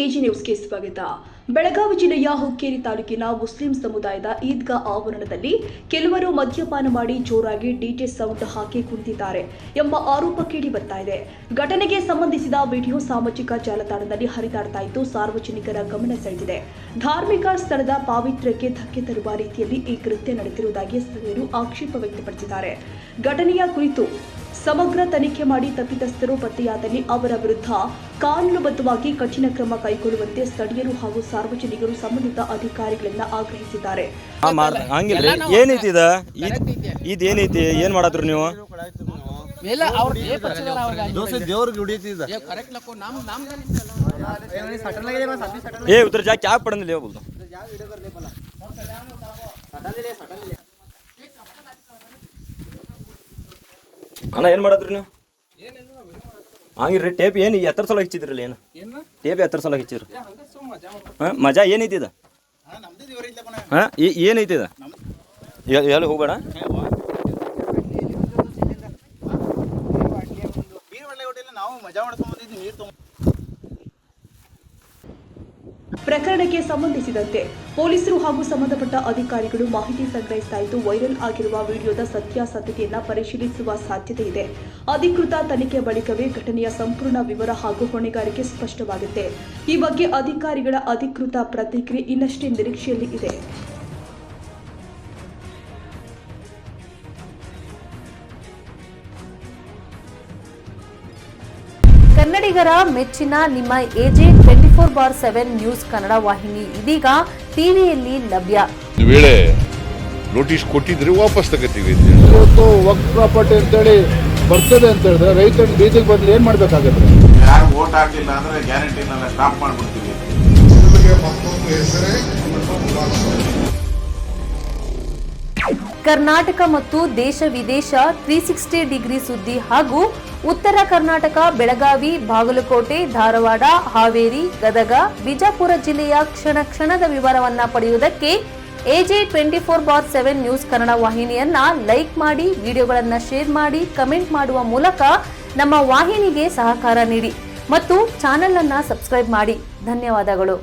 AG ನ್ಯೂಸ್ಗೆ ಸ್ವಾಗತ. ಬೆಳಗಾವಿ ಜಿಲ್ಲೆಯ ಹುಕ್ಕೇರಿ ತಾಲೂಕಿನ ಮುಸ್ಲಿಂ ಸಮುದಾಯದ ಈದ್ಗಾ ಆವರಣದಲ್ಲಿ ಕೆಲವರು ಮದ್ಯಪಾನ ಮಾಡಿ ಜೋರಾಗಿ ಡಿಜೆ ಸೌಂಡ್ ಹಾಕಿ ಕುಳಿತಿದ್ದಾರೆ ಎಂಬ ಆರೋಪ ಕೇಳಿ ಬರ್ತಾ ಇದೆ. ಘಟನೆಗೆ ಸಂಬಂಧಿಸಿದ ವಿಡಿಯೋ ಸಾಮಾಜಿಕ ಜಾಲತಾಣದಲ್ಲಿ ಹರಿದಾಡ್ತಾ ಇದ್ದು ಸಾರ್ವಜನಿಕರ ಗಮನ ಸೆಳೆದಿದೆ. ಧಾರ್ಮಿಕ ಸ್ಥಳದ ಪಾವಿತ್ರ್ಯಕ್ಕೆ ಧಕ್ಕೆ ತರುವ ರೀತಿಯಲ್ಲಿ ಈ ಕೃತ್ಯ ನಡೆದಿರುವುದಾಗಿ ಸ್ಥಳೀಯರು ಆಕ್ಷೇಪ ವ್ಯಕ್ತಪಡಿಸಿದ್ದಾರೆ. ಘಟನೆಯ ಕುರಿತು ಸಮಗ್ರ ತನಿಖೆ ಮಾಡಿ ತಪ್ಪಿತಸ್ಥರು ಪತ್ತೆಯಾದಲ್ಲಿ ಅವರ ವಿರುದ್ಧ ಕಾನೂನುಬದ್ಧವಾಗಿ ಕಠಿಣ ಕ್ರಮ ಕೈಗೊಳ್ಳುವಂತೆ ಸ್ಥಳೀಯರು ಹಾಗೂ ಸಾರ್ವಜನಿಕರು ಸಂಬಂಧಿತ ಅಧಿಕಾರಿಗಳಿಂದ ಆಗ್ರಹಿಸಿದ್ದಾರೆ. ಏನೈತಿ ಏನ್ ಮಾಡಾದ್ರು ನೀವು? उधर जा क्या पढ़ने ले बोल दो ಅಣ್ಣ ಏನು ಮಾಡಿದ್ರಿ ನೀವು? ಹಂಗಿರ್ರಿ ಟೇಪ್ ಏನು ಎತ್ತರ ಸಲ ಹಚ್ಚಿದ್ರಲ್ಲ? ಏನು ಟೇಪ್ ಎತ್ತರ ಸಲ ಹಚ್ಚಿದ್ರಿ? ಹಾಂ ಮಜಾ ಏನೈತಿ ಇದು? ಹಾಂ ಏನೈತಿ ಇದು? ಎಲ್ಲಿ ಹೋಗೋಣ? ಪ್ರಕರಣಕ್ಕೆ ಸಂಬಂಧಿಸಿದಂತೆ ಪೊಲೀಸರು ಹಾಗೂ ಸಂಬಂಧಪಟ್ಟ ಅಧಿಕಾರಿಗಳು ಮಾಹಿತಿ ಸಂಗ್ರಹಿಸ್ತಾ ಇದ್ದು ವೈರಲ್ ಆಗಿರುವ ವಿಡಿಯೋದ ಸತ್ಯಾಸತ್ಯತೆಯನ್ನು ಪರಿಶೀಲಿಸುವ ಸಾಧ್ಯತೆ ಇದೆ. ಅಧಿಕೃತ ತನಿಖೆ ಬಳಿಕವೇ ಘಟನೆಯ ಸಂಪೂರ್ಣ ವಿವರ ಹಾಗೂ ಹೊಣೆಗಾರಿಕೆ ಸ್ಪಷ್ಟವಾಗುತ್ತೆ. ಈ ಬಗ್ಗೆ ಅಧಿಕಾರಿಗಳ ಅಧಿಕೃತ ಪ್ರತಿಕ್ರಿಯೆ ಇನ್ನಷ್ಟೇ ನಿರೀಕ್ಷೆಯಲ್ಲಿ ಇದೆ. ಕನ್ನಡಿಗರ ಮೆಚ್ಚಿನ ನಿಮ್ಮ ಎಜೆ 24/7 ನ್ಯೂಸ್ ಕನ್ನಡ ವಾಹಿನಿ ಇದೀಗ ಟಿವಿಯಲ್ಲಿ ಲಭ್ಯ. ವೇಳೆ ನೋಟಿಸ್ ಕೊಟ್ಟಿದ್ರೆ ವಾಪಸ್ ತಗೋತೀವಿ. ಇವತ್ತು ವಕ್ಫ್ ಪ್ರಾಪರ್ಟಿ ಅಂತೇಳಿ ಬರ್ತದೆ ಅಂತ ಹೇಳಿದ್ರೆ ರೈತರ ಬೀದಿಗೆ ಬದಲು ಏನ್ ಮಾಡ್ಬೇಕಾಗತ್ತೆ? ಯಾರು ವೋಟ್ ಹಾಕಿಲ್ಲ ಅಂದ್ರೆ ಗ್ಯಾರಂಟಿನೆಲ್ಲ ಸ್ಟಾಪ್ ಮಾಡ್ಬಿಡ್ತೀವಿ. ಕರ್ನಾಟಕ ಮತ್ತು ದೇಶ ವಿದೇಶ 360 ಡಿಗ್ರಿ ಸುದ್ದಿ ಹಾಗೂ ಉತ್ತರ ಕರ್ನಾಟಕ ಬೆಳಗಾವಿ, ಬಾಗಲಕೋಟೆ, ಧಾರವಾಡ, ಹಾವೇರಿ, ಗದಗ, ಬಿಜಾಪುರ ಜಿಲ್ಲೆಯ ಕ್ಷಣ ಕ್ಷಣದ ವಿವರವನ್ನ ಪಡೆಯುವುದಕ್ಕೆ ಎಜೆ 24/7 ನ್ಯೂಸ್ ಕನ್ನಡ ವಾಹಿನಿಯನ್ನ ಲೈಕ್ ಮಾಡಿ, ವಿಡಿಯೋಗಳನ್ನ ಶೇರ್ ಮಾಡಿ, ಕಮೆಂಟ್ ಮಾಡುವ ಮೂಲಕ ನಮ್ಮ ವಾಹಿನಿಗೆ ಸಹಕಾರ ನೀಡಿ ಮತ್ತು ಚಾನೆಲ್ ಅನ್ನ ಸಬ್ಸ್ಕ್ರೈಬ್ ಮಾಡಿ. ಧನ್ಯವಾದಗಳು.